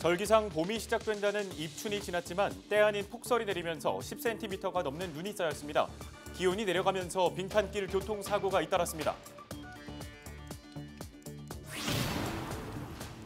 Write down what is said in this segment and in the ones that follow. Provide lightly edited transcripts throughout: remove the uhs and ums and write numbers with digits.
절기상 봄이 시작된다는 입춘이 지났지만 때 아닌 폭설이 내리면서 10cm가 넘는 눈이 쌓였습니다. 기온이 내려가면서 빙판길 교통사고가 잇따랐습니다.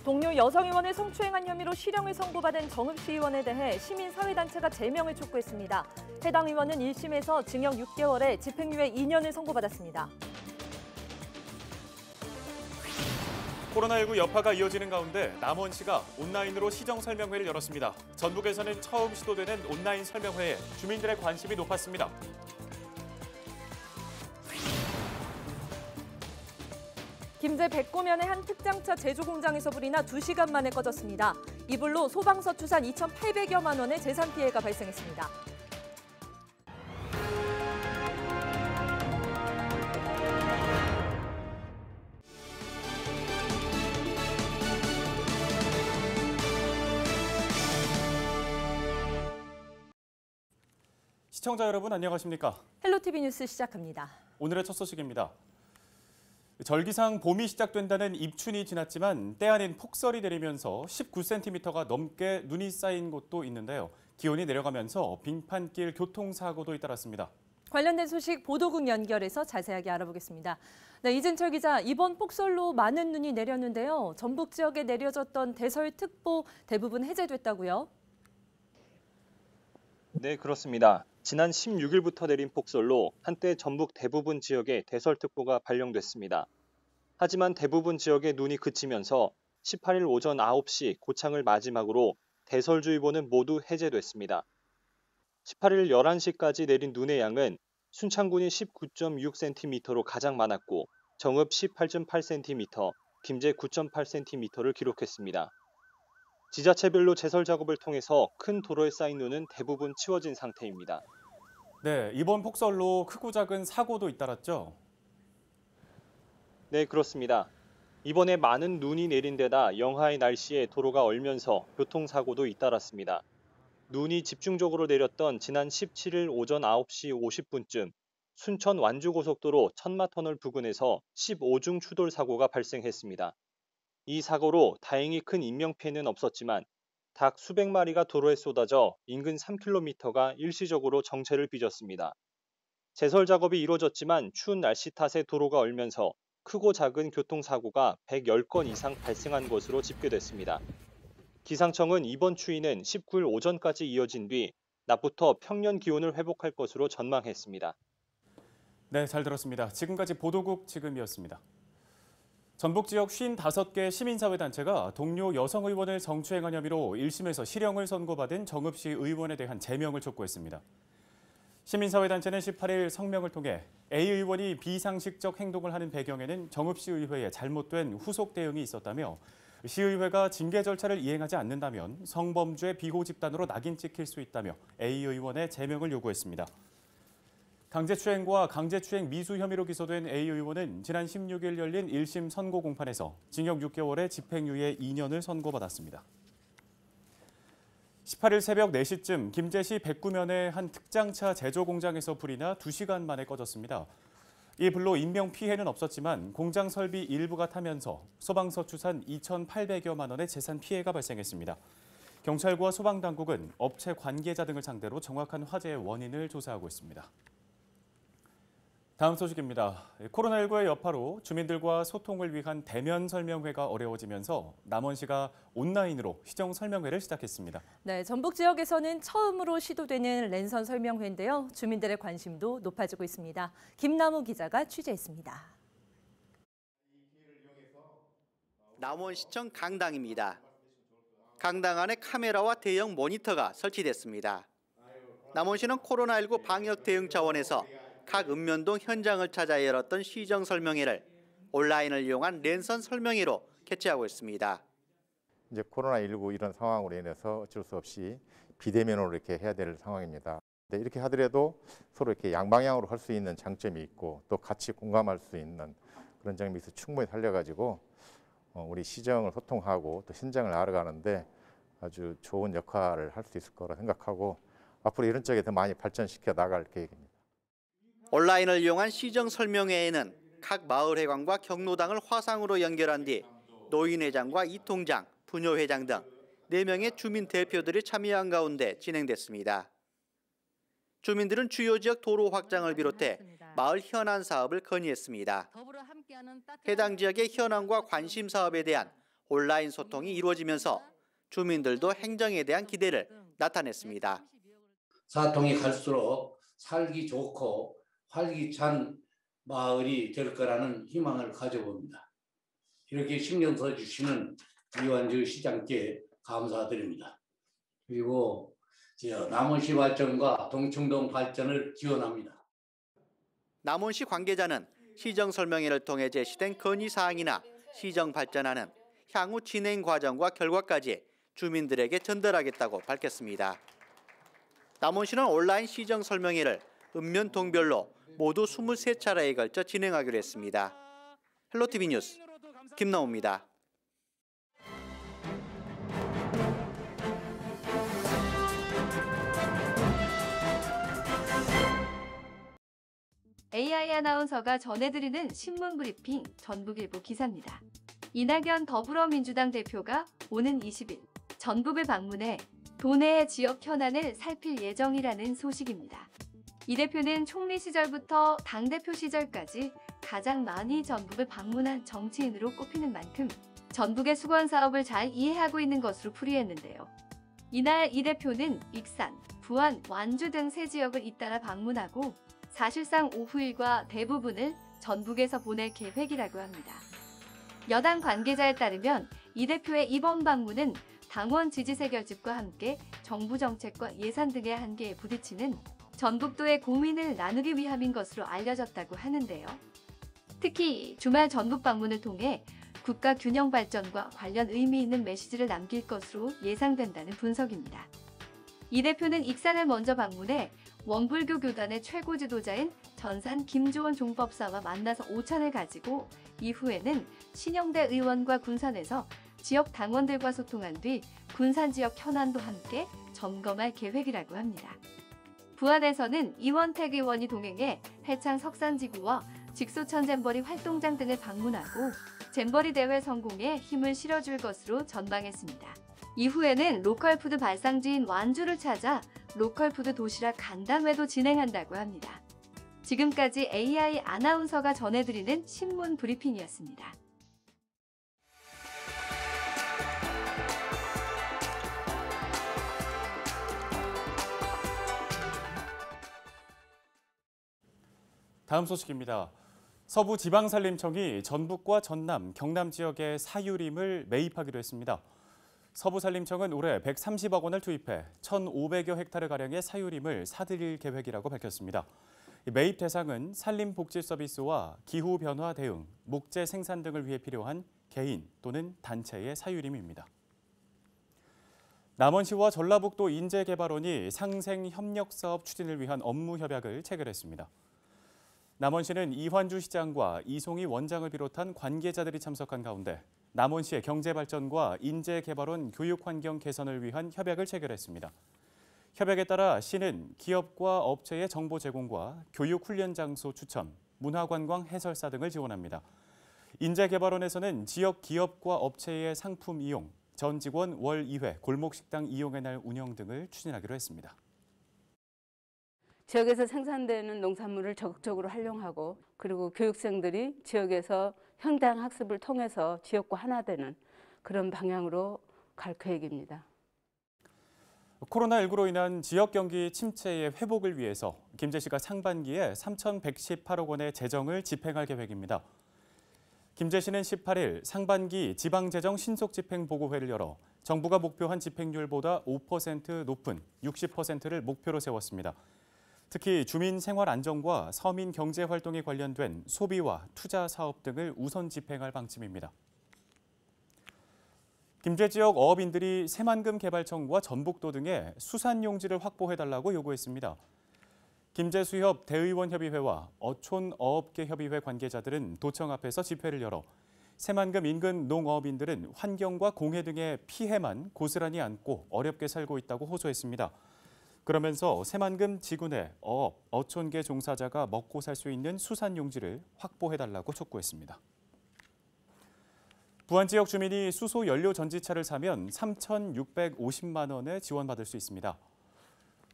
동료 여성의원을 성추행한 혐의로 실형을 선고받은 정읍시 의원에 대해 시민사회단체가 제명을 촉구했습니다. 해당 의원은 1심에서 징역 6개월에 집행유예 2년을 선고받았습니다. 코로나19 여파가 이어지는 가운데 남원시가 온라인으로 시정설명회를 열었습니다. 전북에서는 처음 시도되는 온라인 설명회에 주민들의 관심이 높았습니다. 김제 백고면의 한 특장차 제조공장에서 불이 나 2시간 만에 꺼졌습니다. 이 불로 소방서 추산 2,800여만 원의 재산 피해가 발생했습니다. 시청자 여러분 안녕하십니까? 헬로티비 뉴스 시작합니다. 오늘의 첫 소식입니다. 절기상 봄이 시작된다는 입춘이 지났지만 때 아닌 폭설이 내리면서 19cm가 넘게 눈이 쌓인 곳도 있는데요. 기온이 내려가면서 빙판길 교통사고도 잇따랐습니다. 관련된 소식 보도국 연결해서 자세하게 알아보겠습니다. 네, 이진철 기자, 이번 폭설로 많은 눈이 내렸는데요. 전북 지역에 내려졌던 대설특보 대부분 해제됐다고요? 네, 그렇습니다. 지난 16일부터 내린 폭설로 한때 전북 대부분 지역에 대설특보가 발령됐습니다. 하지만 대부분 지역의 눈이 그치면서 18일 오전 9시 고창을 마지막으로 대설주의보는 모두 해제됐습니다. 18일 11시까지 내린 눈의 양은 순창군이 19.6cm로 가장 많았고 정읍 18.8cm, 김제 9.8cm를 기록했습니다. 지자체별로 제설 작업을 통해서 큰 도로에 쌓인 눈은 대부분 치워진 상태입니다. 네, 이번 폭설로 크고 작은 사고도 잇따랐죠? 네, 그렇습니다. 이번에 많은 눈이 내린 데다 영하의 날씨에 도로가 얼면서 교통사고도 잇따랐습니다. 눈이 집중적으로 내렸던 지난 17일 오전 9시 50분쯤 순천 완주고속도로 천마터널 부근에서 15중 추돌 사고가 발생했습니다. 이 사고로 다행히 큰 인명피해는 없었지만 닭 수백 마리가 도로에 쏟아져 인근 3km가 일시적으로 정체를 빚었습니다. 제설 작업이 이루어졌지만 추운 날씨 탓에 도로가 얼면서 크고 작은 교통사고가 110건 이상 발생한 것으로 집계됐습니다. 기상청은 이번 추위는 19일 오전까지 이어진 뒤 낮부터 평년 기온을 회복할 것으로 전망했습니다. 네, 잘 들었습니다. 지금까지 보도국 지금이었습니다. 전북 지역 55개 시민사회단체가 동료 여성 의원을 성추행한 혐의로 1심에서 실형을 선고받은 정읍시 의원에 대한 제명을 촉구했습니다. 시민사회단체는 18일 성명을 통해 A 의원이 비상식적 행동을 하는 배경에는 정읍시 의회의 잘못된 후속 대응이 있었다며 시의회가 징계 절차를 이행하지 않는다면 성범죄 비호 집단으로 낙인 찍힐 수 있다며 A 의원의 제명을 요구했습니다. 강제추행과 강제추행 미수 혐의로 기소된 A 의원은 지난 16일 열린 1심 선고 공판에서 징역 6개월에 집행유예 2년을 선고받았습니다. 18일 새벽 4시쯤 김제시 백구면의 한 특장차 제조 공장에서 불이 나 2시간 만에 꺼졌습니다. 이 불로 인명 피해는 없었지만 공장 설비 일부가 타면서 소방서 추산 2,800여만 원의 재산 피해가 발생했습니다. 경찰과 소방당국은 업체 관계자 등을 상대로 정확한 화재의 원인을 조사하고 있습니다. 다음 소식입니다. 코로나19의 여파로 주민들과 소통을 위한 대면 설명회가 어려워지면서 남원시가 온라인으로 시정 설명회를 시작했습니다. 네, 전북 지역에서는 처음으로 시도되는 랜선 설명회인데요. 주민들의 관심도 높아지고 있습니다. 김남우 기자가 취재했습니다. 남원시청 강당입니다. 강당 안에 카메라와 대형 모니터가 설치됐습니다. 남원시는 코로나19 방역 대응 차원에서 각 읍면동 현장을 찾아 열었던 시정 설명회를 온라인을 이용한 랜선 설명회로 개최하고 있습니다. 이제 코로나19 이런 상황으로 인해서 어쩔 수 없이 비대면으로 이렇게 해야 될 상황입니다. 근데 이렇게 하더라도 서로 이렇게 양방향으로 할 수 있는 장점이 있고 또 같이 공감할 수 있는 그런 점이 있어 충분히 살려가지고 우리 시정을 소통하고 또 현장을 알아가는데 아주 좋은 역할을 할 수 있을 거라 생각하고 앞으로 이런 쪽에 더 많이 발전시켜 나갈 계획입니다. 온라인을 이용한 시정 설명회에는 각 마을회관과 경로당을 화상으로 연결한 뒤 노인회장과 이통장, 부녀회장 등 4명의 주민 대표들이 참여한 가운데 진행됐습니다. 주민들은 주요 지역 도로 확장을 비롯해 마을 현안 사업을 건의했습니다. 해당 지역의 현안과 관심 사업에 대한 온라인 소통이 이루어지면서 주민들도 행정에 대한 기대를 나타냈습니다. 사통이 갈수록 살기 좋고 활기찬 마을이 될 거라는 희망을 가져봅니다. 이렇게 신경 써주시는 이완주 시장께 감사드립니다. 그리고 남원시 발전과 동충동 발전을 지원합니다. 남원시 관계자는 시정 설명회를 통해 제시된 건의사항이나 시정 발전안은 향후 진행 과정과 결과까지 주민들에게 전달하겠다고 밝혔습니다. 남원시는 온라인 시정 설명회를 읍면동별로 모두 23차례에 걸쳐 진행하기로 했습니다. 헬로티비 뉴스 김나우입니다. AI 아나운서가 전해드리는 신문 브리핑 전북일보 기사입니다. 이낙연 더불어민주당 대표가 오는 20일 전북을 방문해 도내의 지역 현안을 살필 예정이라는 소식입니다. 이 대표는 총리 시절부터 당대표 시절까지 가장 많이 전북을 방문한 정치인으로 꼽히는 만큼 전북의 수건 사업을 잘 이해하고 있는 것으로 풀이했는데요. 이날 이 대표는 익산, 부안, 완주 등 세 지역을 잇따라 방문하고 사실상 오후 일과 대부분을 전북에서 보낼 계획이라고 합니다. 여당 관계자에 따르면 이 대표의 이번 방문은 당원 지지세 결집과 함께 정부 정책과 예산 등의 한계에 부딪히는 전북도의 고민을 나누기 위함인 것으로 알려졌다고 하는데요. 특히 주말 전북 방문을 통해 국가 균형 발전과 관련 의미 있는 메시지를 남길 것으로 예상된다는 분석입니다. 이 대표는 익산을 먼저 방문해 원불교 교단의 최고 지도자인 전산 김조원 종법사와 만나서 오찬을 가지고 이후에는 신영대 의원과 군산에서 지역 당원들과 소통한 뒤 군산 지역 현안도 함께 점검할 계획이라고 합니다. 부안에서는 이원택 의원이 동행해 해창 석산지구와 직소천 잼버리 활동장 등을 방문하고 잼버리 대회 성공에 힘을 실어줄 것으로 전망했습니다. 이후에는 로컬푸드 발상지인 완주를 찾아 로컬푸드 도시락 간담회도 진행한다고 합니다. 지금까지 AI 아나운서가 전해드리는 신문 브리핑이었습니다. 다음 소식입니다. 서부지방산림청이 전북과 전남, 경남 지역의 사유림을 매입하기로 했습니다. 서부산림청은 올해 130억 원을 투입해 1,500여 헥타르가량의 사유림을 사들일 계획이라고 밝혔습니다. 매입 대상은 산림복지 서비스와 기후변화 대응, 목재 생산 등을 위해 필요한 개인 또는 단체의 사유림입니다. 남원시와 전라북도 인재개발원이 상생협력사업 추진을 위한 업무 협약을 체결했습니다. 남원시는 이환주 시장과 이송희 원장을 비롯한 관계자들이 참석한 가운데 남원시의 경제발전과 인재개발원 교육환경 개선을 위한 협약을 체결했습니다. 협약에 따라 시는 기업과 업체의 정보 제공과 교육훈련 장소 추천, 문화관광 해설사 등을 지원합니다. 인재개발원에서는 지역 기업과 업체의 상품 이용, 전 직원 월 2회 골목식당 이용의 날 운영 등을 추진하기로 했습니다. 지역에서 생산되는 농산물을 적극적으로 활용하고 그리고 교육생들이 지역에서 현장 학습을 통해서 지역과 하나 되는 그런 방향으로 갈 계획입니다. 코로나19로 인한 지역 경기 침체의 회복을 위해서 김제시가 상반기에 3,118억 원의 재정을 집행할 계획입니다. 김제시는 18일 상반기 지방재정 신속집행보고회를 열어 정부가 목표한 집행률보다 5% 높은 60%를 목표로 세웠습니다. 특히 주민 생활 안정과 서민 경제 활동에 관련된 소비와 투자 사업 등을 우선 집행할 방침입니다. 김제 지역 어업인들이 새만금 개발청과 전북도 등에 수산용지를 확보해달라고 요구했습니다. 김제수협 대의원협의회와 어촌어업계협의회 관계자들은 도청 앞에서 집회를 열어 새만금 인근 농어업인들은 환경과 공해 등의 피해만 고스란히 안고 어렵게 살고 있다고 호소했습니다. 그러면서 새만금 지구 내 어업, 어촌계 종사자가 먹고 살 수 있는 수산용지를 확보해달라고 촉구했습니다. 부안 지역 주민이 수소 연료 전지차를 사면 3,650만 원의 지원받을 수 있습니다.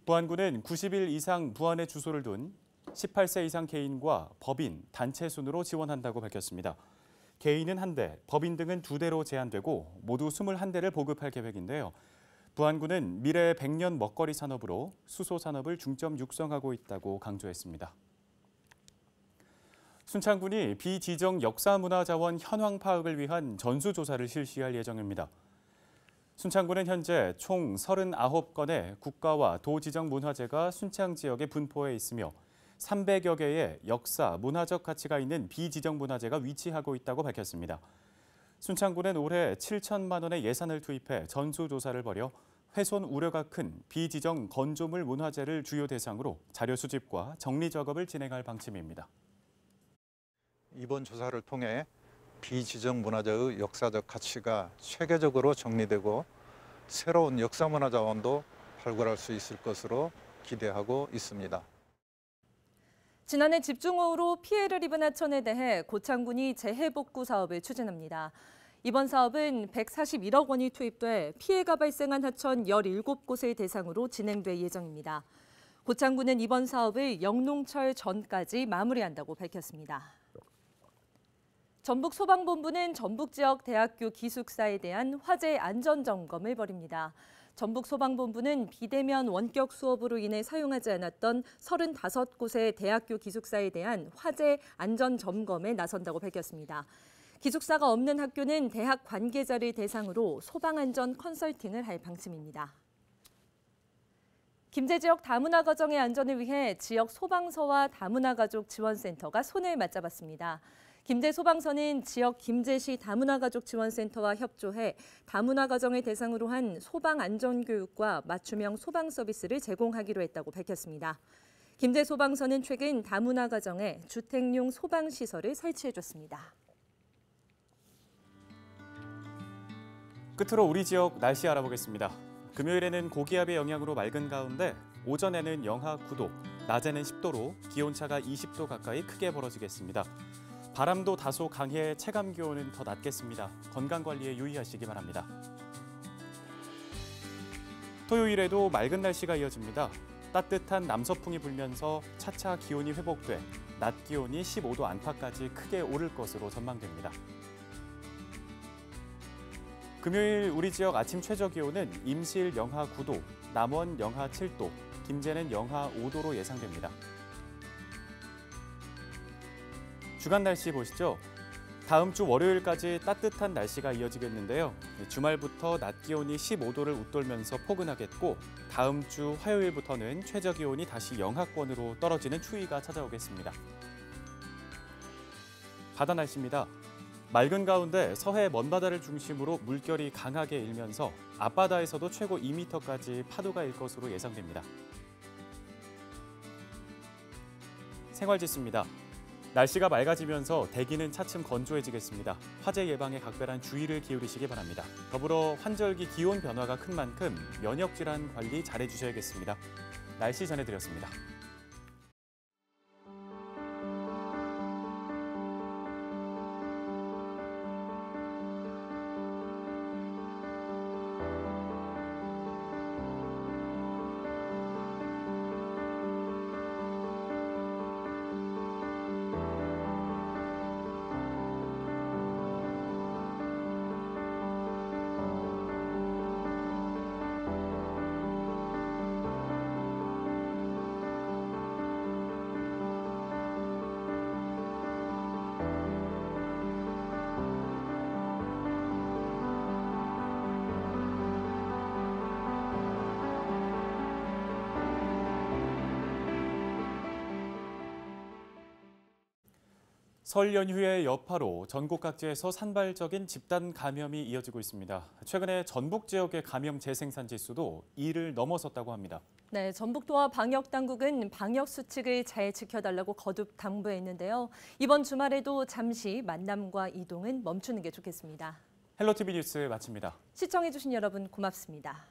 부안군은 90일 이상 부안에 주소를 둔 18세 이상 개인과 법인, 단체 순으로 지원한다고 밝혔습니다. 개인은 1대, 법인 등은 2대로 제한되고 모두 21대를 보급할 계획인데요. 부안군은 미래 100년 먹거리 산업으로 수소 산업을 중점 육성하고 있다고 강조했습니다. 순창군이 비지정 역사문화자원 현황 파악을 위한 전수조사를 실시할 예정입니다. 순창군은 현재 총 39건의 국가와 도지정 문화재가 순창 지역에 분포해 있으며 300여 개의 역사, 문화적 가치가 있는 비지정 문화재가 위치하고 있다고 밝혔습니다. 순창군은 올해 7천만 원의 예산을 투입해 전수조사를 벌여 훼손 우려가 큰 비지정 건조물 문화재를 주요 대상으로 자료 수집과 정리 작업을 진행할 방침입니다. 이번 조사를 통해 비지정 문화재의 역사적 가치가 체계적으로 정리되고 새로운 역사문화 자원도 발굴할 수 있을 것으로 기대하고 있습니다. 지난해 집중호우로 피해를 입은 하천에 대해 고창군이 재해복구 사업을 추진합니다. 이번 사업은 141억 원이 투입돼 피해가 발생한 하천 17곳을 대상으로 진행될 예정입니다. 고창군은 이번 사업을 영농철 전까지 마무리한다고 밝혔습니다. 전북소방본부는 전북 지역 대학교 기숙사에 대한 화재 안전 점검을 벌입니다. 전북소방본부는 비대면 원격 수업으로 인해 사용하지 않았던 35곳의 대학교 기숙사에 대한 화재 안전 점검에 나선다고 밝혔습니다. 기숙사가 없는 학교는 대학 관계자를 대상으로 소방안전 컨설팅을 할 방침입니다. 김제 지역 다문화 가정의 안전을 위해 지역 소방서와 다문화 가족 지원센터가 손을 맞잡았습니다. 김제 소방서는 지역 김제시 다문화 가족 지원센터와 협조해 다문화 가정을 대상으로 한 소방 안전 교육과 맞춤형 소방 서비스를 제공하기로 했다고 밝혔습니다. 김제 소방서는 최근 다문화 가정에 주택용 소방 시설을 설치해줬습니다. 끝으로 우리 지역 날씨 알아보겠습니다. 금요일에는 고기압의 영향으로 맑은 가운데 오전에는 영하 9도, 낮에는 10도로 기온차가 20도 가까이 크게 벌어지겠습니다. 바람도 다소 강해 체감 기온은 더 낮겠습니다. 건강관리에 유의하시기 바랍니다. 토요일에도 맑은 날씨가 이어집니다. 따뜻한 남서풍이 불면서 차차 기온이 회복돼 낮 기온이 15도 안팎까지 크게 오를 것으로 전망됩니다. 금요일 우리 지역 아침 최저 기온은 임실 영하 9도, 남원 영하 7도, 김제는 영하 5도로 예상됩니다. 주간 날씨 보시죠. 다음 주 월요일까지 따뜻한 날씨가 이어지겠는데요. 주말부터 낮 기온이 15도를 웃돌면서 포근하겠고 다음 주 화요일부터는 최저 기온이 다시 영하권으로 떨어지는 추위가 찾아오겠습니다. 바다 날씨입니다. 맑은 가운데 서해 먼바다를 중심으로 물결이 강하게 일면서 앞바다에서도 최고 2m까지 파도가 일 것으로 예상됩니다. 생활지수입니다. 날씨가 맑아지면서 대기는 차츰 건조해지겠습니다. 화재 예방에 각별한 주의를 기울이시기 바랍니다. 더불어 환절기 기온 변화가 큰 만큼 면역질환 관리 잘해주셔야겠습니다. 날씨 전해드렸습니다. 설 연휴의 여파로 전국 각지에서 산발적인 집단 감염이 이어지고 있습니다. 최근에 전북 지역의 감염 재생산 지수도 2를 넘어섰다고 합니다. 네, 전북도와 방역당국은 방역 수칙을 잘 지켜달라고 거듭 당부했는데요. 이번 주말에도 잠시 만남과 이동은 멈추는 게 좋겠습니다. 헬로티비 뉴스 마칩니다. 시청해주신 여러분 고맙습니다.